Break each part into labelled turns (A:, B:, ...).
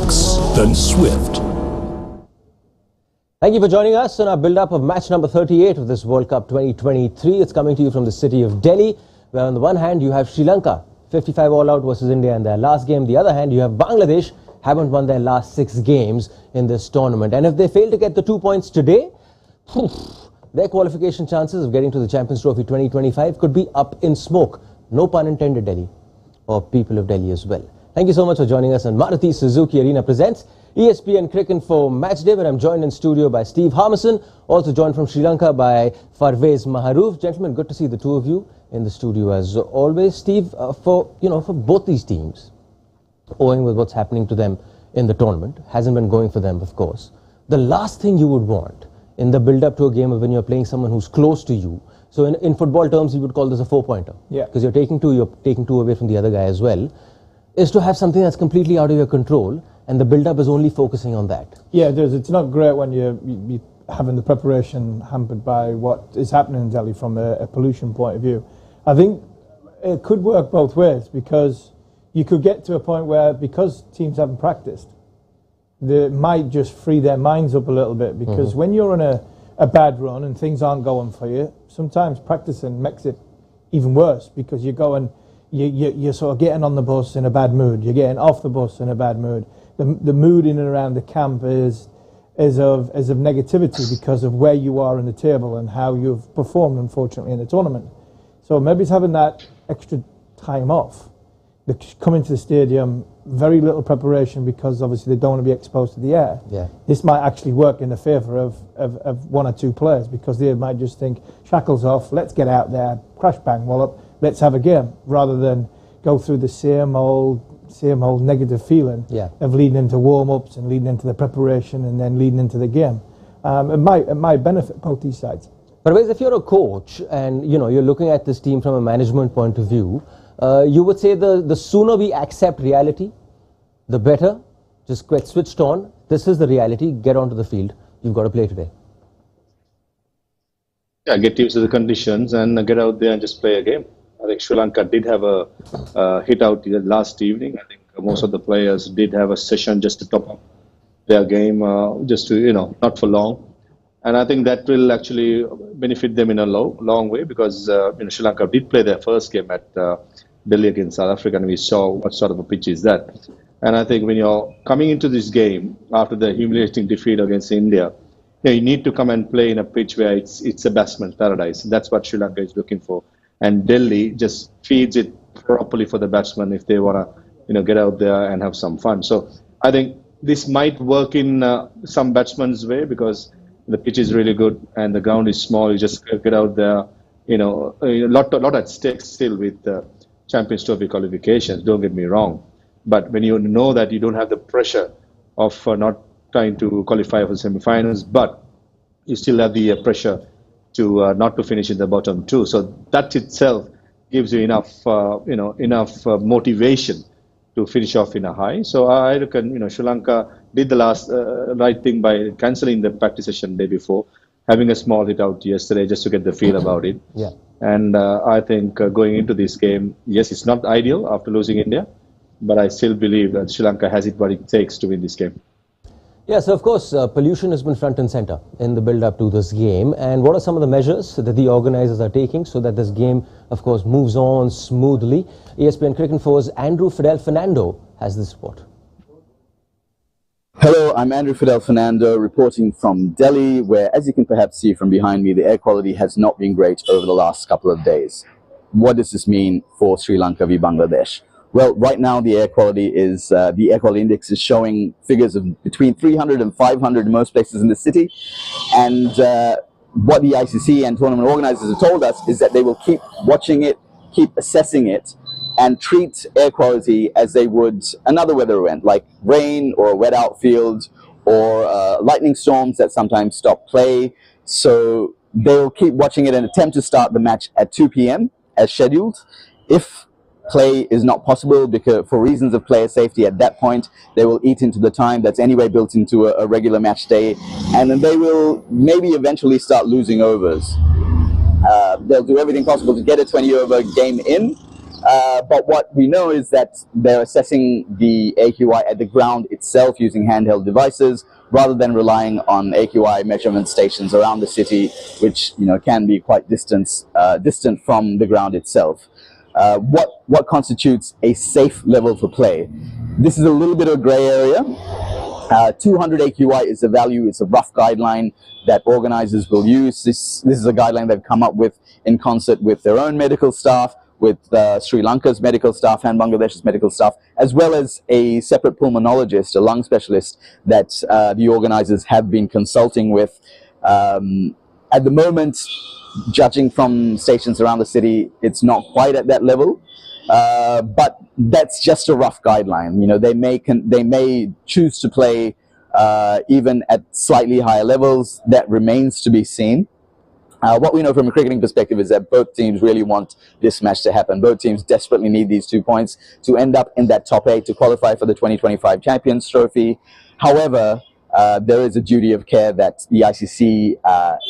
A: Fox, then Swift.
B: Thank you for joining us on our build-up of match number 38 of this World Cup 2023. It's coming to you from the city of Delhi, where on the one hand you have Sri Lanka, 55 all-out versus India in their last game. The other hand, you have Bangladesh, haven't won their last 6 games in this tournament. And if they fail to get the 2 points today, their qualification chances of getting to the Champions Trophy 2025 could be up in smoke. No pun intended, Delhi, or people of Delhi as well. Thank you so much for joining us on Maruti Suzuki Arena presents ESPN Cricket for Matchday, where I'm joined in studio by Steve Harmison, also joined from Sri Lanka by Farveez Maharoof. Gentlemen, good to see the two of you in the studio as always. Steve, for both these teams, owing with what's happening to them in the tournament, hasn't been going for them, of course. The last thing you would want in the build-up to a game when you're playing someone who's close to you. So in football terms, you would call this a 4-pointer. Yeah. Because you're taking two away from the other guy as well. Is to have something that's completely out of your control, and the build-up is only focusing on that. Yeah, it is. It's not great when you're having the preparation hampered by what is happening in Delhi from a pollution point of view. I think it could work both ways, because you could get to a point where, because teams haven't practiced, they might just free their minds up a little bit, because when you're on a bad run and things aren't going for you, sometimes practicing makes it even worse, because you're going... You're sort of getting on the bus in a bad mood. You're getting off the bus in a bad mood. The mood in and around the camp is of negativity because of where you are in the table and how you've performed, unfortunately, in the tournament. So maybe it's having that extra time off. They come into the stadium, very little preparation, because obviously they don't want to be exposed to the air. Yeah. This might actually work in the favour of one or two players, because they might just think, shackles off, let's get out there, crash bang wallop, let's have a game, rather than go through the same old negative feeling of leading into warm-ups and leading into the preparation and then leading into the game. It might benefit both these sides. But if you're a coach and you're looking at this team from a management point of view, you would say the sooner we accept reality, the better. Just get switched on. This is the reality. Get onto the field. You've got to play today.
C: Yeah, get used to the conditions and get out there and just play a game. I think Sri Lanka did have a hit out last evening. I think most of the players did have a session just to top up their game, just to, not for long. And I think that will actually benefit them in a long way, because Sri Lanka did play their first game at Delhi against South Africa, and we saw what sort of a pitch is that. And I think when you're coming into this game after the humiliating defeat against India, you need to come and play in a pitch where it's a batsman's paradise. That's what Sri Lanka is looking for. And Delhi just feeds it properly for the batsmen if they want to, get out there and have some fun. So I think this might work in some batsmen's way, because the pitch is really good and the ground is small. You just get out there, a lot at stake still with Champions Trophy qualifications. Don't get me wrong, but when you know that you don't have the pressure of not trying to qualify for the semi-finals, but you still have the pressure to not to finish in the bottom two. So that itself gives you enough, motivation to finish off in a high. So I reckon, Sri Lanka did the last right thing by cancelling the practice session the day before, having a small hit out yesterday just to get the feel about it. Yeah. And I think going into this game, yes, it's not ideal after losing India, but I still believe that Sri Lanka has what it takes to win this game.
B: Yeah, so of course, pollution has been front and center in the build-up to this game. And what are some of the measures that the organizers are taking so that this game, of course, moves on smoothly? ESPN Cricket Info's Andrew Fidel Fernando has this report.
D: Hello, I'm Andrew Fidel Fernando reporting from Delhi, where, as you can perhaps see from behind me, the air quality has not been great over the last couple of days. What does this mean for Sri Lanka v Bangladesh? Well, right now the air quality index is showing figures of between 300 and 500 in most places in the city. And what the ICC and tournament organizers have told us is that they will keep watching it, keep assessing it, and treat air quality as they would another weather event, like rain or a wet outfield or lightning storms that sometimes stop play. So they'll keep watching it and attempt to start the match at 2 p.m. as scheduled. If play is not possible because for reasons of player safety at that point, they will eat into the time that's anyway built into a regular match day, and then they will maybe eventually start losing overs. They'll do everything possible to get a 20-over game in, But what we know is that they're assessing the AQI at the ground itself using handheld devices rather than relying on AQI measurement stations around the city, which can be quite distant from the ground itself. What constitutes a safe level for play? This is a little bit of a gray area. 200 AQI is a value, it's a rough guideline that organizers will use. This is a guideline they've come up with in concert with their own medical staff, with Sri Lanka's medical staff and Bangladesh's medical staff, as well as a separate pulmonologist, a lung specialist that the organizers have been consulting with. At the moment, judging from stations around the city, it's not quite at that level. But that's just a rough guideline. They may choose to play even at slightly higher levels. That remains to be seen. What we know from a cricketing perspective is that both teams really want this match to happen. Both teams desperately need these 2 points to end up in that top 8 to qualify for the 2025 Champions Trophy. However, there is a duty of care that the ICC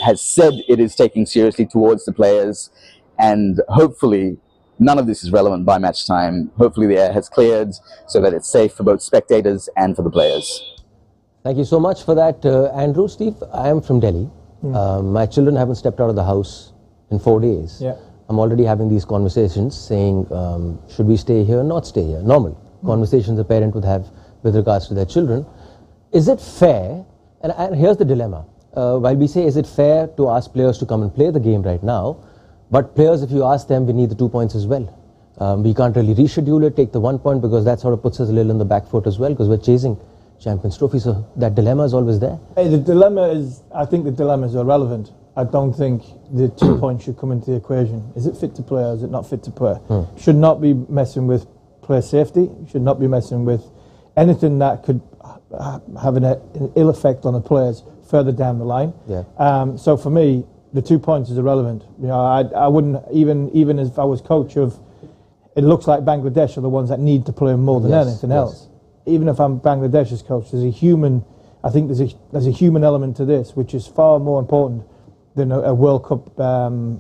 D: has said it is taking seriously towards the players, and hopefully none of this is relevant by match time. Hopefully the air has cleared so that it's safe for both spectators and for the players.
B: Thank you so much for that, Andrew. Steve, I am from Delhi. My children haven't stepped out of the house in 4 days.
A: Yeah.
B: I'm already having these conversations saying, should we stay here or not stay here? Normal conversations a parent would have with regards to their children. Is it fair, and here's the dilemma, while we say is it fair to ask players to come and play the game right now, but players, if you ask them, we need the 2 points as well. We can't really reschedule it, take the 1 point, because that sort of puts us a little in the back foot as well, because we're chasing Champions Trophy, so that dilemma is always there.
A: Hey, I think the dilemma is irrelevant. I don't think the 2 points should come into the equation. Is it fit to play or is it not fit to play? Should not be messing with player safety, should not be messing with anything that could have an ill effect on the players further down the line.
B: Yeah.
A: So for me, the 2 points is irrelevant. I wouldn't, even if I was coach of, it looks like Bangladesh are the ones that need to play more than anything else. Even if I'm Bangladesh's coach, there's a human element to this, which is far more important than a World Cup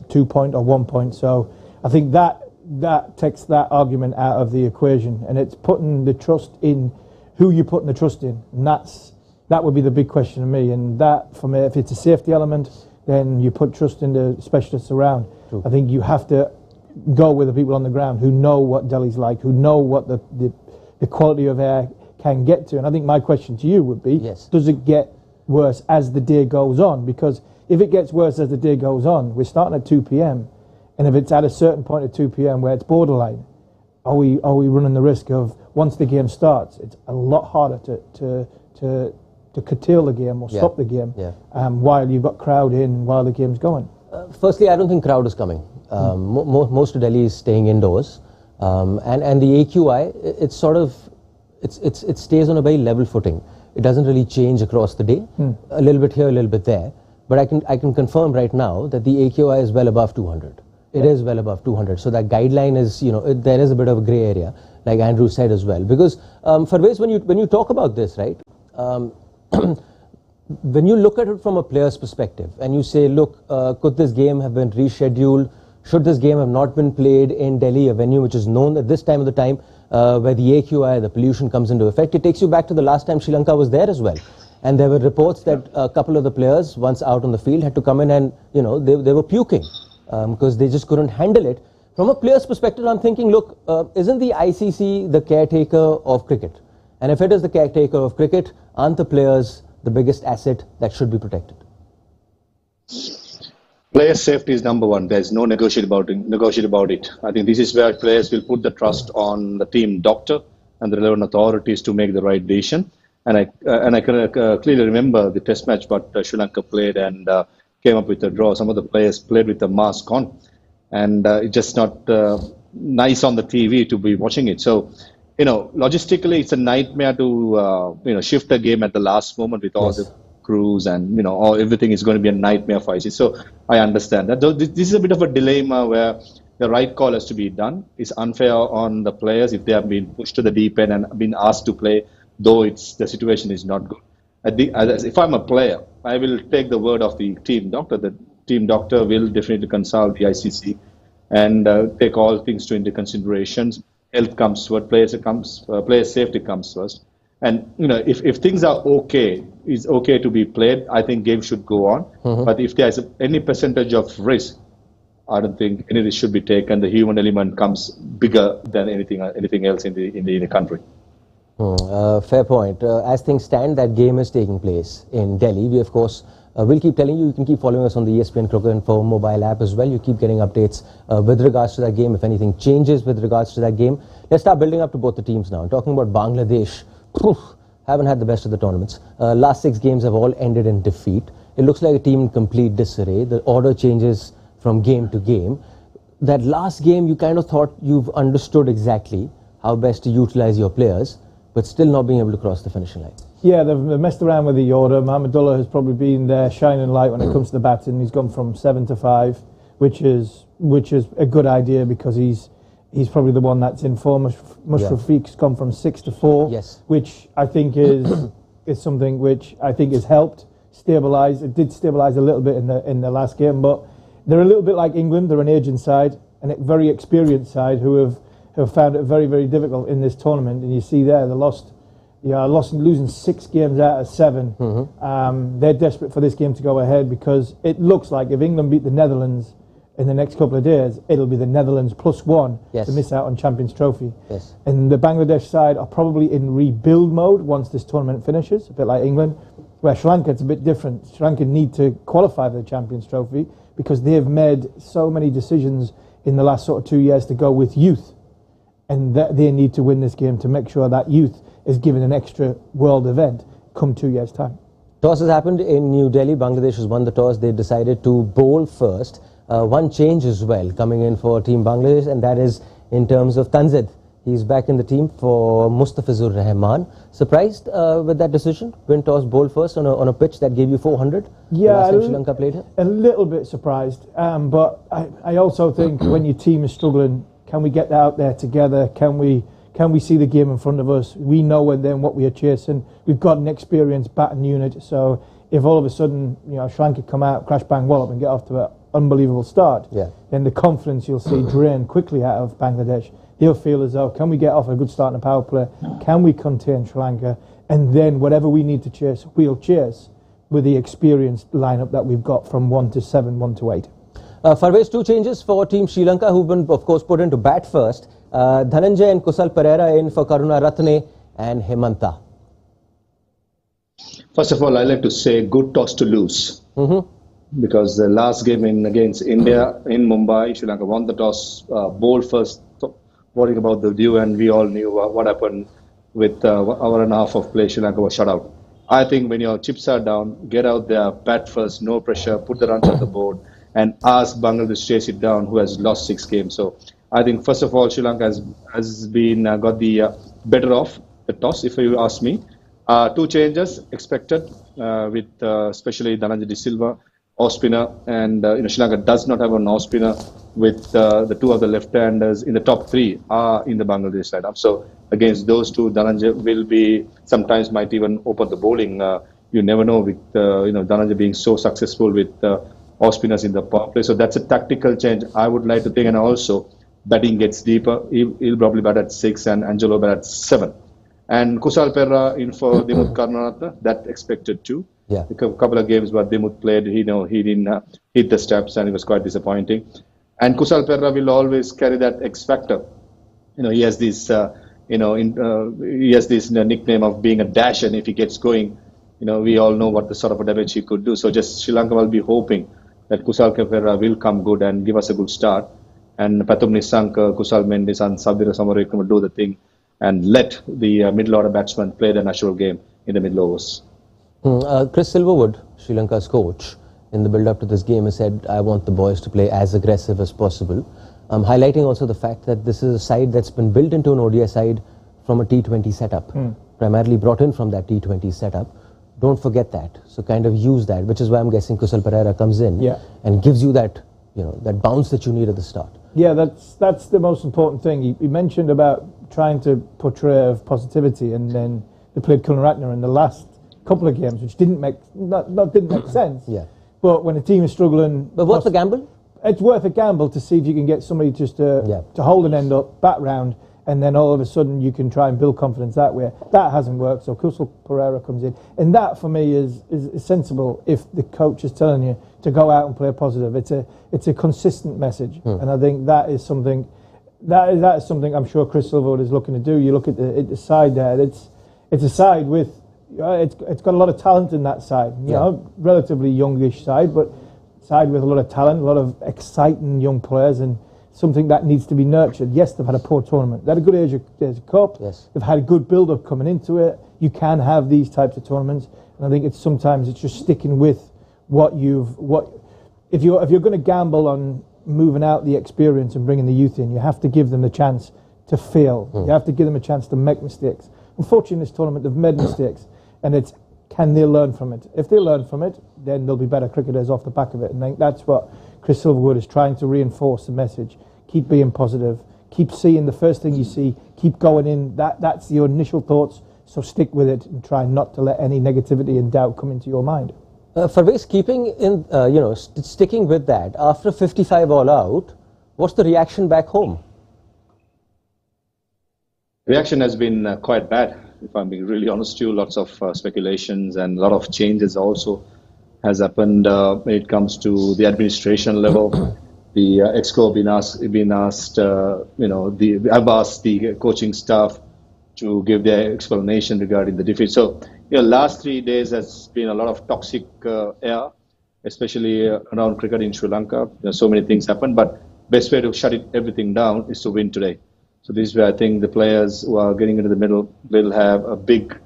A: 2 point or 1 point. So I think that takes that argument out of the equation, and it's putting the trust in who you're putting the trust in, and that would be the big question to me. And that, for me, if it's a safety element, then you put trust in the specialists around.
B: True.
A: I think you have to go with the people on the ground who know what Delhi's like, who know what the quality of air can get to. And I think my question to you would be, does it get worse as the day goes on? Because if it gets worse as the day goes on, we're starting at 2 p.m. and if it's at a certain point at 2 p.m. where it's borderline, are we running the risk of, once the game starts, it's a lot harder to curtail the game or stop the game while you've got crowd in, while the game's going?
B: Firstly, I don't think crowd is coming. Most of Delhi is staying indoors, and the AQI, it's sort of, it stays on a very level footing. It doesn't really change across the day. A little bit here, a little bit there. But I can confirm right now that the AQI is well above 200. It is well above 200. So that guideline is, there is a bit of a grey area, like Andrew said as well. Because Farveez, when you talk about this, right, when you look at it from a player's perspective and you say, look, could this game have been rescheduled? Should this game have not been played in Delhi, a venue which is known at this time of the time, where the AQI, the pollution comes into effect? It takes you back to the last time Sri Lanka was there as well. And there were reports that a couple of the players, once out on the field, had to come in and, they were puking because they just couldn't handle it. From a player's perspective, I'm thinking, look, isn't the ICC the caretaker of cricket? And if it is the caretaker of cricket, aren't the players the biggest asset that should be protected?
C: Player safety is number one. There's no negotiate about it. I think this is where players will put the trust on the team doctor and the relevant authorities to make the right decision. And I can clearly remember the test match what Sri Lanka played and came up with a draw. Some of the players played with the mask on, and it's just not nice on the TV to be watching it. So, logistically, it's a nightmare to shift a game at the last moment with all the crews and everything is going to be a nightmare for ICC. So I understand that. This is a bit of a dilemma where the right call has to be done. It's unfair on the players if they have been pushed to the deep end and been asked to play, though the situation is not good. If I'm a player, I will take the word of the team doctor. The team doctor will definitely consult the ICC and take all things into considerations. Health comes first, player safety comes first. And if things are okay, it's okay to be played. I think game should go on. But if there's any percentage of risk, I don't think any risk should be taken. The human element comes bigger than anything else in the country.
B: Fair point. As things stand, that game is taking place in Delhi. We, of course, we'll keep telling you. You can keep following us on the ESPN Cricket Info mobile app as well. You keep getting updates with regards to that game. If anything changes with regards to that game, let's start building up to both the teams now. Talking about Bangladesh, haven't had the best of the tournaments. Last 6 games have all ended in defeat. It looks like a team in complete disarray. The order changes from game to game. That last game, you kind of thought you've understood exactly how best to utilize your players, but still not being able to cross the finishing line.
A: Yeah, they've messed around with the order. Mahmudullah has probably been their shining light when it comes to the batting. He's gone from 7 to 5, which is a good idea because he's probably the one that's in form. Rafiq's gone from 6 to 4,
B: yes,
A: which I think is something which I think has helped stabilise. It did stabilise a little bit in the last game, but they're a little bit like England. They're an aging side, and a very experienced side who have found it very, very difficult in this tournament. And you see there, losing 6 games out of 7. They're desperate for this game to go ahead because it looks like if England beat the Netherlands in the next couple of days, it'll be the Netherlands +1 to miss out on Champions Trophy.
B: Yes.
A: And the Bangladesh side are probably in rebuild mode once this tournament finishes, a bit like England, where Sri Lanka, it's a bit different. Sri Lanka need to qualify for the Champions Trophy because they've made so many decisions in the last sort of 2 years to go with youth. And they need to win this game to make sure that youth is given an extra world event come 2 years' time.
B: Toss has happened in New Delhi. Bangladesh has won the toss. They decided to bowl first. One change as well coming in for Team Bangladesh, and that is in terms of Tanzid. He's back in the team for Mustafizur Rahman. Surprised with that decision? Win toss, bowl first on a pitch that gave you 400?
A: Yeah,
B: last time Sri Lanka played here?
A: A little bit surprised. But I also think when your team is struggling, can we get out there together? Can we see the game in front of us? We know what we are chasing. We've got an experienced batting unit. So if all of a sudden, Sri Lanka come out, crash, bang, wallop and get off to an unbelievable start, then the confidence you'll see drain quickly out of Bangladesh. They'll feel as though, can we get off a good start in the power play? Can we contain Sri Lanka? And then whatever we need to chase, we'll chase with the experienced lineup that we've got from 1 to 7, 1 to 8.
B: Farveez, 2 changes for Team Sri Lanka who've been, of course, put into bat first. Dhananjay and Kusal Pereira in for Karuna Ratne and Hemanta.
C: First of all, I'd like to say good toss to lose. Because the last game against India in Mumbai, Sri Lanka won the toss, bowled first, worrying about the view, and we all knew what happened with hour and a half of play. Sri Lanka was shut out. I think when your chips are down, get out there, bat first, no pressure, put the runs on the board, and ask Bangladesh to chase it down, who has lost 6 games. So I think first of all, Sri Lanka has been got the better off the toss, if you ask me. 2 changes expected with especially Dhananjay De Silva, off spinner, and Sri Lanka does not have an off spinner with the 2 of the left-handers in the top 3 are in the Bangladesh lineup. So against those 2, Dhananjay will be sometimes might even open the bowling. You never know with Dhananjay being so successful with off spinners in the power play. So that's a tactical change I would like to think, and also batting gets deeper. He'll probably bat at 6 and Angelo bat at 7. And Kusal Pereira in for Dimut Karnataka, that expected too.
B: Yeah.
C: A couple of games where Dimut played, he didn't hit the steps, and it was quite disappointing. And Kusal Pereira will always carry that X factor. He has this, he has this nickname of being a dash, and if he gets going, we all know what the sort of a damage he could do. So just Sri Lanka will be hoping that Kusal Pereira will come good and give us a good start. And Pathum Nisank, Kusal Mendis, and Sabir Samarik will do the thing and let the middle order batsman play the natural game in the middle overs.
B: Chris Silverwood, Sri Lanka's coach, in the build-up to this game has said, I want the boys to play as aggressive as possible. Highlighting also the fact that this is a side that's been built into an ODI side from a T20 setup, primarily brought in from that T20 setup. Don't forget that. So kind of use that, which is why I'm guessing Kusal Pereira comes in and gives you that, that bounce that you need at the start. Yeah,
A: that's the most important thing. He mentioned about trying to portray of positivity, and then they played Kulnaratne in the last couple of games, which didn't make sense.
B: Yeah.
A: But when a team is struggling,
B: but what's the gamble?
A: it's worth a gamble to see if you can get somebody just to hold an end up, bat round, and then all of a sudden you can try and build confidence that way. That hasn't worked, so Kusal Pereira comes in. And that, for me, is sensible if the coach is telling you to go out and play positive. It's a consistent message, and I think that is something that is something I'm sure Chris Silverwood is looking to do. You look at the side there; it's a side with it's got a lot of talent in that side. You know, relatively youngish side, but side with a lot of talent, a lot of exciting young players, and something that needs to be nurtured. Yes, they've had a poor tournament. They had a good Asia Cup. Yes. They've had a good build-up coming into it. You can have these types of tournaments, and I think sometimes it's just sticking with if you're going to gamble on moving out the experience and bringing the youth in, you have to give them the chance to fail. You have to give them a chance to make mistakes. Unfortunately, in this tournament, they've made mistakes, and it's can they learn from it? If they learn from it, then they'll be better cricketers off the back of it. And I think that's what Chris Silverwood is trying to reinforce the message. Keep being positive. Keep seeing the first thing you see. Keep going in. That's your initial thoughts. So stick with it and try not to let any negativity and doubt come into your mind.
B: Farveez, keeping in, sticking with that, after 55 all out, what's the reaction back home?
C: Reaction has been quite bad, if I'm being really honest with you. Lots of speculations and a lot of changes also has happened when it comes to the administration level. The exco been asked, I've asked the coaching staff to give their explanation regarding the defeat. So, last 3 days has been a lot of toxic air, especially around cricket in Sri Lanka. So many things happen, but best way to shut everything down is to win today. So this is where I think the players who are getting into the middle will have a big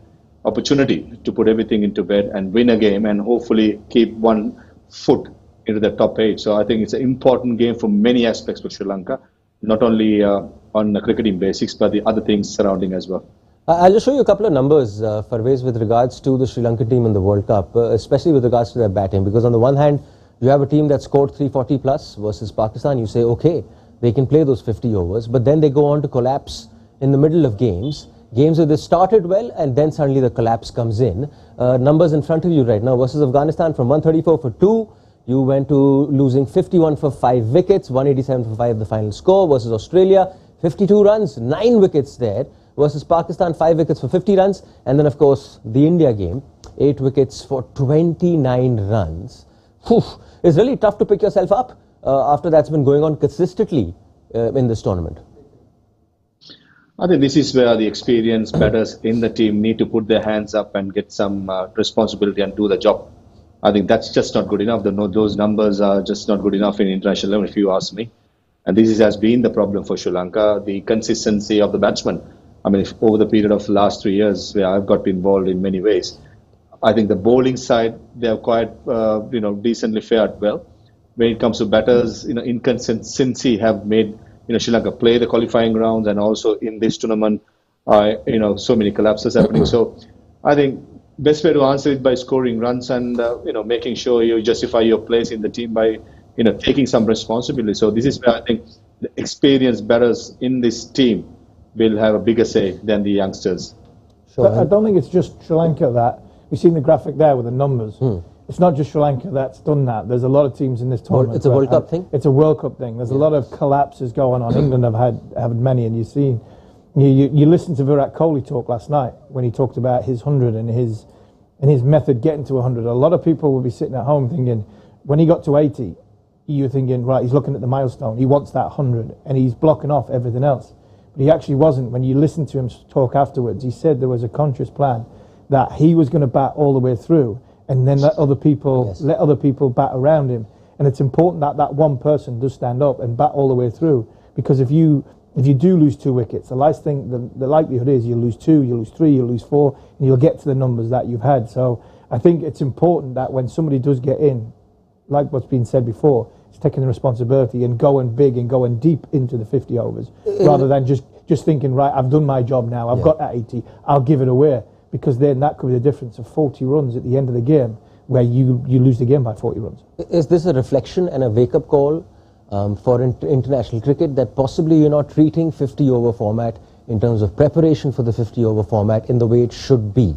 C: opportunity to put everything into bed and win a game and hopefully keep one foot into the top 8. So I think it's an important game for many aspects for Sri Lanka, not only on the cricketing basics, but the other things surrounding as well.
B: I'll just show you a couple of numbers, Farveez, with regards to the Sri Lankan team in the World Cup, especially with regards to their batting. Because on the one hand, you have a team that scored 340 plus versus Pakistan. You say, okay, they can play those 50 overs, but then they go on to collapse in the middle of games. Games where they started well and then suddenly the collapse comes in. Numbers in front of you right now versus Afghanistan from 134 for 2. You went to losing 51 for 5 wickets, 187 for 5 the final score versus Australia. 52 runs, 9 wickets there versus Pakistan, 5 wickets for 50 runs. And then, of course, the India game, 8 wickets for 29 runs. Whew, it's really tough to pick yourself up after that's been going on consistently in this tournament.
C: I think this is where the experienced batters in the team need to put their hands up and get some responsibility and do the job. I think that's just not good enough. Those numbers are just not good enough in international level, if you ask me. And this has been the problem for Sri Lanka, the consistency of the batsmen. I mean, over the period of the last 3 years, where I've got involved in many ways, I think the bowling side, they have quite, decently fared well. When it comes to batters, inconsistency have made, Sri Lanka play the qualifying rounds, and also in this tournament, so many collapses happening. So I think best way to answer it by scoring runs and, making sure you justify your place in the team by, taking some responsibility. So this is where I think the experienced batters in this team will have a bigger say than the youngsters.
A: Sure. But I don't think it's just Sri Lanka that, we've seen the graphic there with the numbers. It's not just Sri Lanka that's done that. There's a lot of teams in this tournament.
B: It's a World Cup thing?
A: It's a World Cup thing. There's a lot of collapses going on. England have had many, and you listened to Virat Kohli talk last night when he talked about his 100 and his method getting to 100. A lot of people will be sitting at home thinking, when he got to 80, you're thinking, right, he's looking at the milestone. He wants that 100, and he's blocking off everything else. But he actually wasn't. When you listen to him talk afterwards, he said there was a conscious plan that he was going to bat all the way through, and then let other people bat around him. And it's important that that one person does stand up and bat all the way through, because if you do lose 2 wickets, the likelihood is you'll lose 2, you'll lose 3, you'll lose 4, and you'll get to the numbers that you've had. So I think it's important that when somebody does get in, like what's been said before, it's taking the responsibility and going big and going deep into the 50 overs, rather than just thinking, right, I've done my job now, I've got that 80, I'll give it away. Because then that could be the difference of 40 runs at the end of the game, where you lose the game by 40 runs.
B: Is this a reflection and a wake-up call for international cricket, that possibly you're not treating 50-over format in terms of preparation for the 50-over format in the way it should be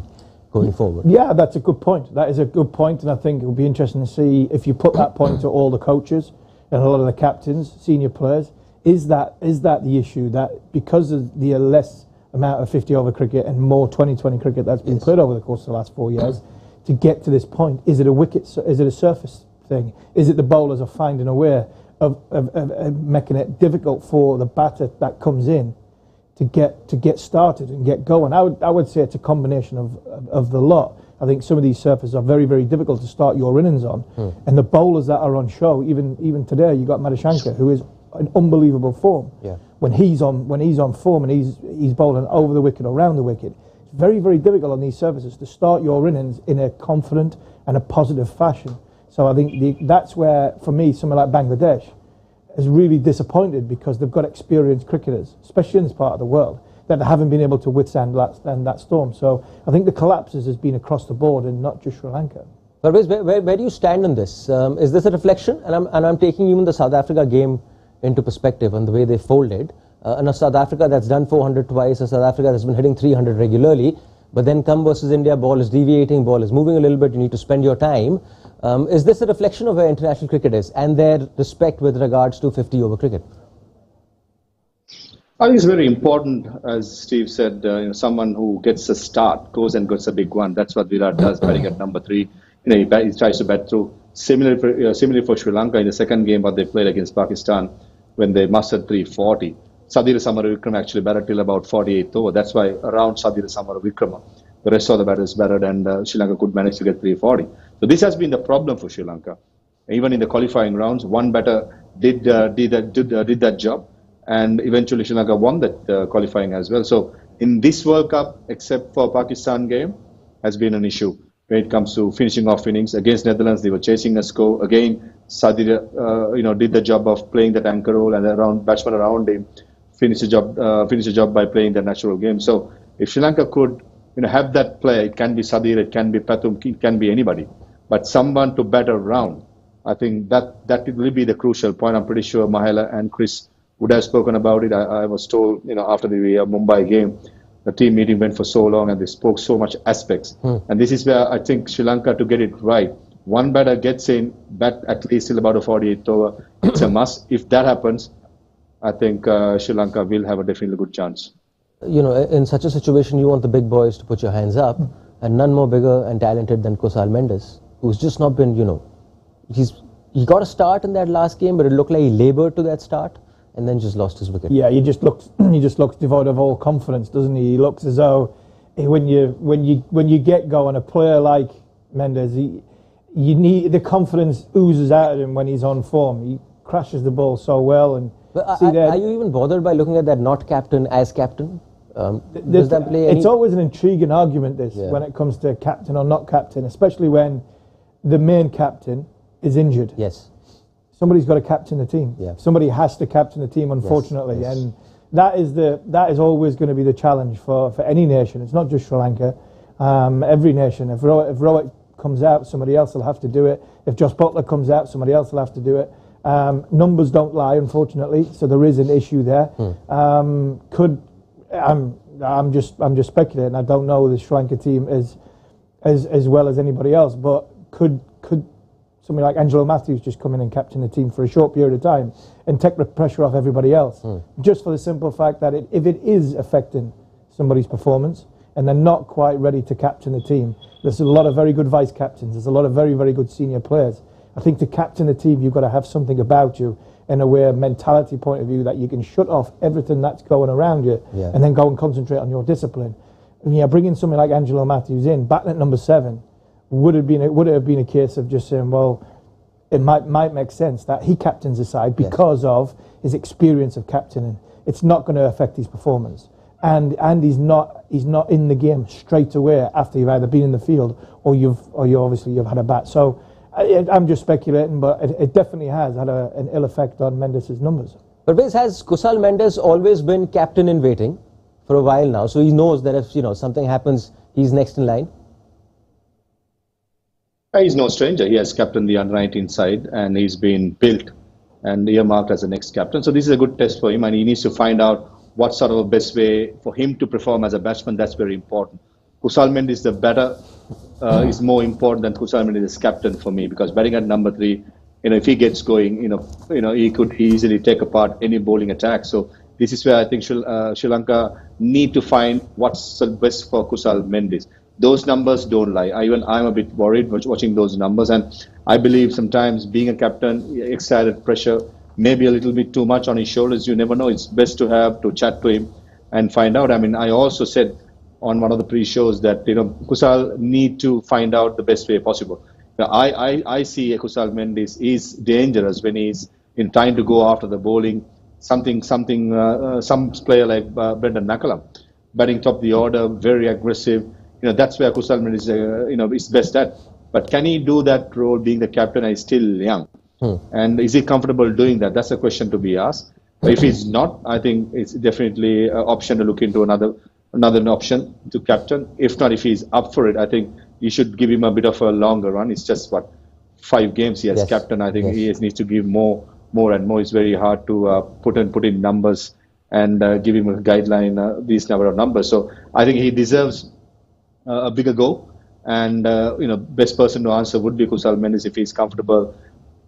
B: going forward?
A: Yeah, that's a good point. That is a good point, and I think it will be interesting to see if you put that point to all the coaches and a lot of the captains, senior players. Is that the issue, that because of the less amount of 50-over cricket and more 20-20 cricket that's been played over the course of the last 4 years, to get to this point, is it a wicket? Is it a surface thing? Is it the bowlers are finding a way of making it difficult for the batter that comes in to get started and get going? I would say it's a combination of the lot. I think some of these surfaces are very, very difficult to start your innings on, and the bowlers that are on show, even today, you got Madhushanka, who is in unbelievable form.
B: Yeah.
A: When he's on form and he's bowling over the wicket, around the wicket, it's very, very difficult on these surfaces to start your innings in a confident and a positive fashion. So I think that's where, for me, someone like Bangladesh is really disappointed, because they've got experienced cricketers, especially in this part of the world, that haven't been able to withstand that storm. So I think the collapses has been across the board and not just Sri Lanka.
B: But where do you stand on this? Is this a reflection? And I'm taking even the South Africa game into perspective on the way they folded. And a South Africa that's done 400 twice, a South Africa that's been hitting 300 regularly, but then come versus India, ball is deviating, ball is moving a little bit, you need to spend your time. Is this a reflection of where international cricket is and their respect with regards to 50-over cricket?
C: I think it's very important, as Steve said, someone who gets a start, goes and gets a big one. That's what Virat does, batting at number 3. He tries to bat through. Similarly for Sri Lanka in the second game what they played against Pakistan, when they mustered 340. Sadhir Samaravikrama actually batted till about 48th over. That's why around Sadhir Samaravikrama, the rest of the batters batted, and Sri Lanka could manage to get 340. So this has been the problem for Sri Lanka. Even in the qualifying rounds, one batter did that job, and eventually Sri Lanka won that qualifying as well. So in this World Cup, except for Pakistan game, has been an issue when it comes to finishing off innings. Against Netherlands, they were chasing a score. Again, Sadhir, did the job of playing that anchor role, and batsmen around him finish the job by playing the natural game. So if Sri Lanka could, have that play, it can be Sadhir, it can be Pathum, it can be anybody, but someone to bat around. I think that will be the crucial point. I'm pretty sure Mahela and Chris would have spoken about it. I was told, after the Mumbai game, the team meeting went for so long and they spoke so much aspects. And this is where I think Sri Lanka, to get it right, one batter gets in, bat at least till about a 48th over. It's a must. If that happens, I think Sri Lanka will have a definitely good chance.
B: In such a situation, you want the big boys to put your hands up, and none more bigger and talented than Kusal Mendes, who's just not been, he got a start in that last game, but it looked like he laboured to that start and then just lost his wicket. Yeah,
A: he just looks devoid of all confidence, doesn't he? He looks as though when you get going, a player like Mendes, you need the confidence oozes out of him when he's on form. He crashes the ball so well. And
B: but are you even bothered by looking at that not captain as captain? Does that play any?
A: It's always an intriguing argument, when it comes to captain or not captain, especially when the main captain is injured.
B: Yes.
A: Somebody's got to captain the team.
B: Yeah.
A: Somebody has to captain the team, unfortunately.
B: Yes.
A: And that is always going to be the challenge for any nation. It's not just Sri Lanka. Every nation. If Rohit comes out, somebody else will have to do it. If Josh Butler comes out, somebody else will have to do it. Numbers don't lie, unfortunately. So there is an issue there. I'm just speculating. I don't know the Sri Lanka team as well as anybody else, but could somebody like Angelo Matthews just come in and captain the team for a short period of time and take the pressure off everybody else, just for the simple fact that if it is affecting somebody's performance and they're not quite ready to captain the team, there's a lot of very good vice captains, there's a lot of very, very good senior players. I think to captain the team, you've got to have something about you in a way, mentality point of view, that you can shut off everything that's going around you and then go and concentrate on your discipline. And bringing something like Angelo Matthews in, batting at number 7, would it have been a case of just saying, well, it might make sense that he captains the side because of his experience of captaining. It's not going to affect his performance, and he's not in the game straight away after you've either been in the field or you've had a bat. So I'm just speculating, but it definitely has had an ill effect on Mendes' numbers.
B: But has Kusal Mendes always been captain in waiting for a while now? So he knows that if something happens, he's next in line.
C: He's no stranger. He has captained the under-19 side, and he's been built and earmarked as the next captain. So this is a good test for him, and he needs to find out what sort of a best way for him to perform as a batsman. That's very important. Kusal Mendes, the batter, is more important than Kusal Mendes as captain for me, because batting at number 3 if he gets going, he could easily take apart any bowling attack. So this is where I think Sri Lanka need to find what's the best for Kusal Mendis. Those numbers don't lie. I'm a bit worried watching those numbers, and I believe sometimes being a captain, excited pressure, maybe a little bit too much on his shoulders. You never know. It's best to have to chat to him and find out. I mean, I also said on one of the pre-shows that Kusal need to find out the best way possible. I see Kusal Mendis is dangerous when he's in trying to go after the bowling. Some player like Brendan McCullum, batting top of the order, very aggressive. That's where Kusal Mendis is best at. But can he do that role being the captain? He's still young. And is he comfortable doing that? That's a question to be asked. But if he's not, I think it's definitely an option to look into another option to captain. If not, if he's up for it, I think you should give him a bit of a longer run. It's just 5 games he has captain. I think he needs to give more and more. It's very hard to put in numbers and give him a guideline, these number of numbers. So I think he deserves a bigger go. And best person to answer would be Kusal Mendis if he's comfortable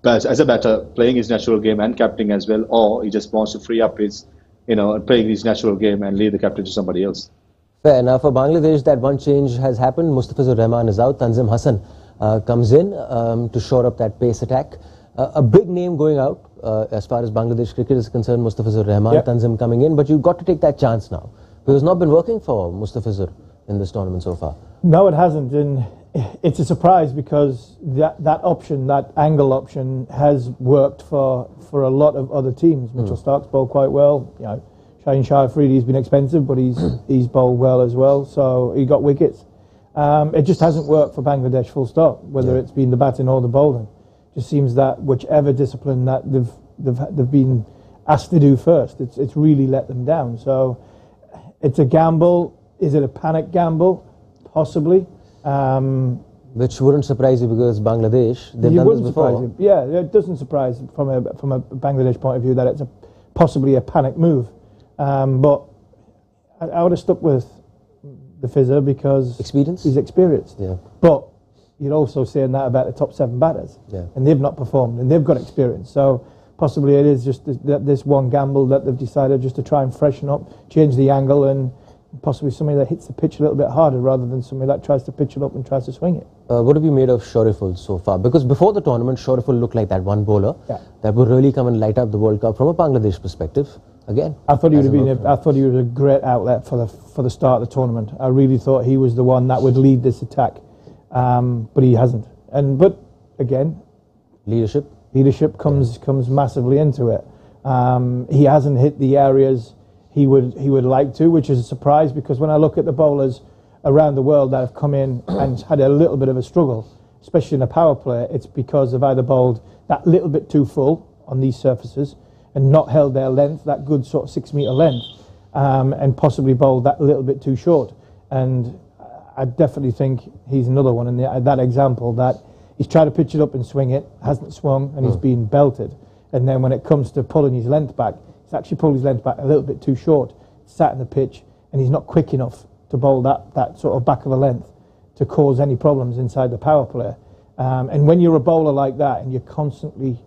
C: as a batter playing his natural game and captaining as well, or he just wants to free up his playing his natural game and leave the captain to somebody else.
B: Fair enough. For Bangladesh, that one change has happened. Mustafizur Rahman is out. Tanzim Hassan comes in to shore up that pace attack. A big name going out as far as Bangladesh cricket is concerned, Mustafizur Rahman, Tanzim coming in. But you've got to take that chance now. Because it's not been working for Mustafizur in this tournament so far.
A: No, it hasn't. And it's a surprise because that option, that angle option, has worked for a lot of other teams. Mitchell Stark's bowled quite well. Shaheen Shah Afridi's been expensive, but he's bowled well as well. So he got wickets. It just hasn't worked for Bangladesh, full stop. Whether it's been the batting or the bowling, it just seems that whichever discipline that they've been asked to do first, it's really let them down. So it's a gamble. Is it a panic gamble? Possibly.
B: Which wouldn't surprise you because Bangladesh, they've done this before.
A: Yeah, it doesn't surprise from a Bangladesh point of view that it's possibly a panic move. But I would have stuck with the Fizzer because he's experienced.
B: Yeah.
A: But you're also saying that about the top 7 batters.
B: Yeah.
A: And they've not performed and they've got experience. So possibly it is just this one gamble that they've decided just to try and freshen up, change the angle, and possibly somebody that hits the pitch a little bit harder rather than somebody that tries to pitch it up and tries to swing it.
B: What have you made of Shoriful so far? Because before the tournament, Shoriful looked like that one bowler that would really come and light up the World Cup from a Bangladesh perspective. Again,
A: I thought he was a great outlet for the start of the tournament. I really thought he was the one that would lead this attack, but he hasn't. But again, leadership comes massively into it. He hasn't hit the areas he would like to, which is a surprise because when I look at the bowlers around the world that have come in and had a little bit of a struggle, especially in a power play, it's because they've either bowled that little bit too full on these surfaces and not held their length, that good sort of 6 metre length, and possibly bowled that little bit too short. And I definitely think he's another one in that example that he's tried to pitch it up and swing it, hasn't swung, and he's been belted. And then when it comes to pulling his length back, he's actually pulled his length back a little bit too short, sat in the pitch, and he's not quick enough to bowl that sort of back of a length to cause any problems inside the power play. And when you're a bowler like that and you're constantly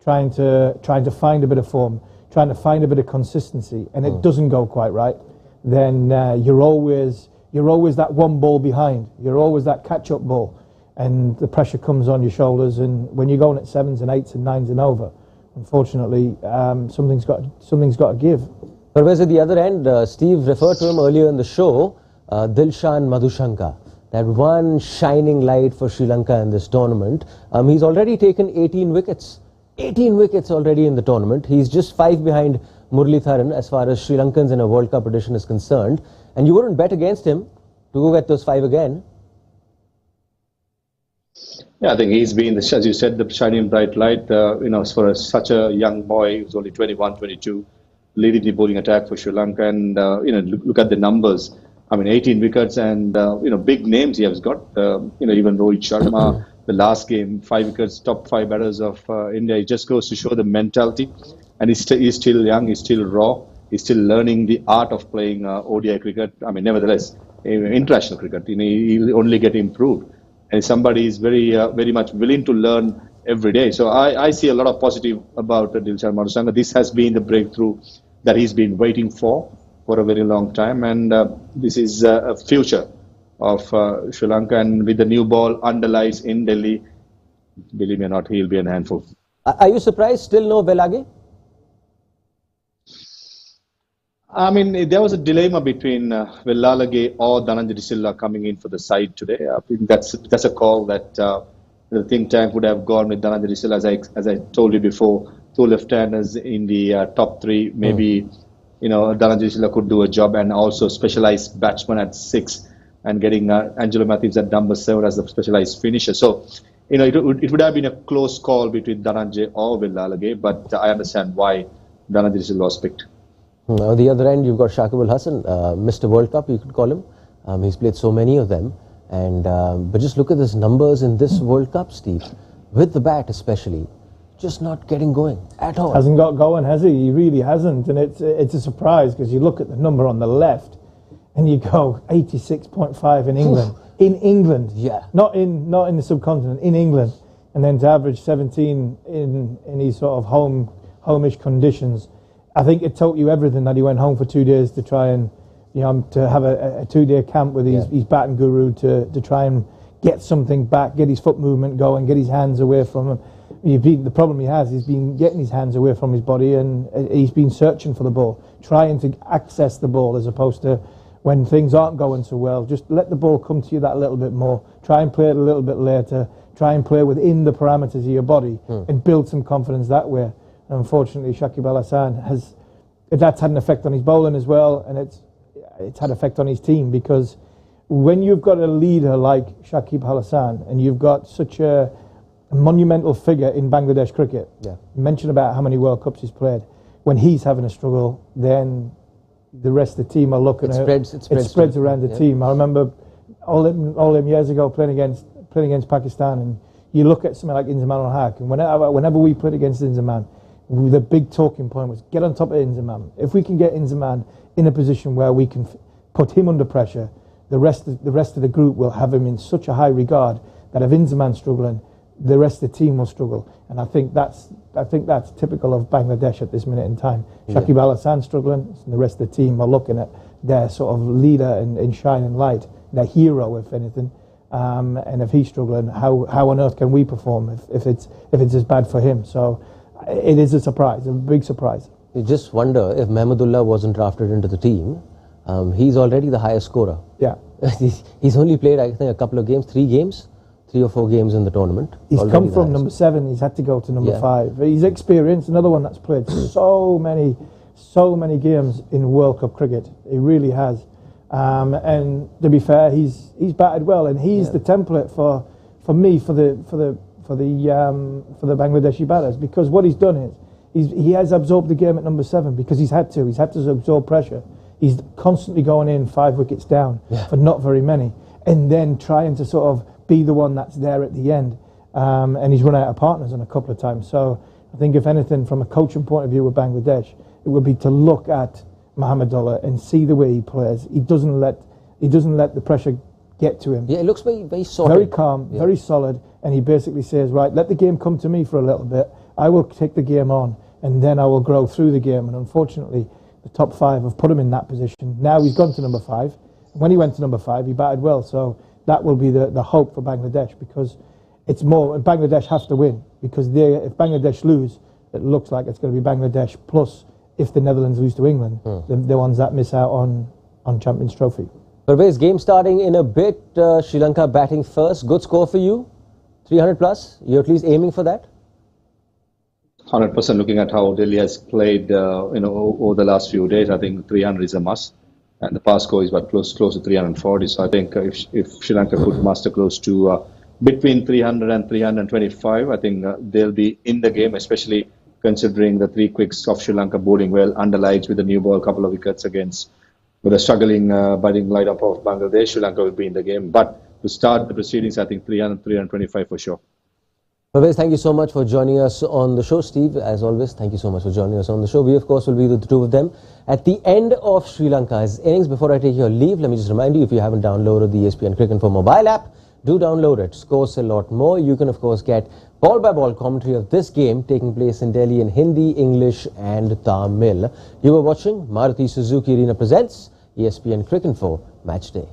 A: trying to find a bit of form, trying to find a bit of consistency, and it doesn't go quite right, then you're always that one ball behind. You're always that catch-up ball, and the pressure comes on your shoulders. And when you're going at 7s and 8s and 9s and over, unfortunately, something's got to give.
B: But whereas at the other end, Steve referred to him earlier in the show, Dilshan Madhushanka, that one shining light for Sri Lanka in this tournament. He's already taken 18 wickets. 18 wickets already in the tournament. He's just 5 behind Muralitharan as far as Sri Lankans in a World Cup edition is concerned. And you wouldn't bet against him to go get those 5 again.
C: Yeah, I think he's been, as you said, the shining bright light, for such a young boy who's only 21, 22, leading the bowling attack for Sri Lanka. And, look at the numbers. I mean, 18 wickets and, big names he has got. Even Rohit Sharma, the last game, 5 wickets, top 5 batters of India. It just goes to show the mentality. And he's still young, he's still raw. He's still learning the art of playing ODI cricket. I mean, nevertheless, international cricket, he'll only get improved. And somebody is very much willing to learn every day. So I see a lot of positive about Dilshan Madusanga. This has been the breakthrough that he's been waiting for a very long time, and this is a future of Sri Lanka. And with the new ball underlies in Delhi, believe me or not, he'll be a handful.
B: Are you surprised still no Velage?
C: I mean, there was a dilemma between Vellalage or Dhananjay De Silva coming in for the side today. I think that's a call that the think tank would have gone with Dhananjay De Silva, as I told you before. Two left-handers in the top three. Maybe Dhananjay De Silva could do a job, and also specialized batsman at 6, and getting Angelo Matthews at number 7 as a specialized finisher. So it would have been a close call between Dhananjay or Vellalage, but I understand why Dhananjay De Silva was picked.
B: On the other end, you've got Shakib Al Hasan, Mr. World Cup, you could call him. He's played so many of them. And but just look at his numbers in this World Cup, Steve. With the bat especially, just not getting going at all.
A: Hasn't got going, has he? He really hasn't. And it's a surprise, because you look at the number on the left and you go 86.5 in England. In England.
B: Yeah.
A: Not in the subcontinent, in England. And then to average 17 in these sort of homish conditions. I think it told you everything that he went home for 2 days to try and, to have a 2-day camp with his batting guru to try and get something back, get his foot movement going, get his hands away from him. The problem he has, he's been getting his hands away from his body, and he's been searching for the ball, trying to access the ball, as opposed to when things aren't going so well. Just let the ball come to you that little bit more. Try and play it a little bit later. Try and play within the parameters of your body and build some confidence that way. Unfortunately, Shakib Al Hasan that's had an effect on his bowling as well, and it's had effect on his team, because when you've got a leader like Shakib Al Hasan and you've got such a monumental figure in Bangladesh cricket, you mentioned about how many World Cups he's played, when he's having a struggle, then the rest of the team are looking at it. It spreads around the team. I remember all them years ago playing against Pakistan, and you look at something like Inzamam ul Haq, and whenever we played against Inzamam, the big talking point was get on top of Inzamam. If we can get Inzamam in a position where we can put him under pressure, the rest of the group will have him in such a high regard that if Inzamam's struggling, the rest of the team will struggle. And I think that's typical of Bangladesh at this minute in time. Shakib Al Hasan struggling, and the rest of the team are looking at their sort of leader in shining light, their hero, if anything. And if he's struggling, how on earth can we perform if it's as bad for him? So it is a surprise, a big surprise.
B: You just wonder if Mahmudullah wasn't drafted into the team. He's already the highest scorer.
A: Yeah.
B: He's only played, I think, a couple of games, 3 or 4 games in the tournament.
A: He's come from number 7. He's had to go to number 5. He's experienced. Another one that's played so many games in World Cup cricket. He really has. And to be fair, he's batted well, and he's the template for the Bangladeshi batters, because what he's done is he has absorbed the game at number 7 because he's had to absorb pressure. He's constantly going in 5 wickets down for not very many, and then trying to sort of be the one that's there at the end. And he's run out of partners on a couple of times. So I think, if anything, from a coaching point of view with Bangladesh, it would be to look at Mahmudullah and see the way he plays. He doesn't let the pressure get to him.
B: Yeah, it looks very solid.
A: Very calm, very solid, and he basically says, right, let the game come to me for a little bit. I will take the game on, and then I will grow through the game. And unfortunately, the top 5 have put him in that position. Now he's gone to number 5. When he went to number 5, he batted well. So that will be the hope for Bangladesh, because it's more, Bangladesh have to win, because if Bangladesh lose, it looks like it's going to be Bangladesh plus, if the Netherlands lose to England, the ones that miss out on Champions Trophy.
B: Farveez, game starting in a bit. Sri Lanka batting first. Good score for you, 300 plus. You're at least aiming for that.
C: 100%. Looking at how Delhi has played, over the last few days, I think 300 is a must, and the past score is close to 340. So I think if Sri Lanka could muster close to between 300 and 325, I think they'll be in the game, especially considering the 3 quicks of Sri Lanka bowling well, underlights with the new ball, couple of wickets with a struggling batting lineup of Bangladesh. Sri Lanka will be in the game. But to start the proceedings, I think 300, 325 for sure.
B: Farveez, thank you so much for joining us on the show. Steve, as always, thank you so much for joining us on the show. We, of course, will be the 2 of them at the end of Sri Lanka's innings. Before I take your leave, let me just remind you, if you haven't downloaded the ESPN Cricket Info mobile app, Do download it. Scores a lot more. You can, of course, get ball-by-ball commentary of this game taking place in Delhi in Hindi, English and Tamil. You were watching Maruti Suzuki Arena presents ESPN Cricinfo Matchday.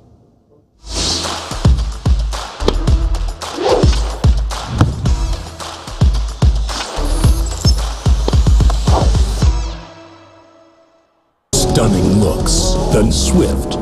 E: Stunning looks, then swift,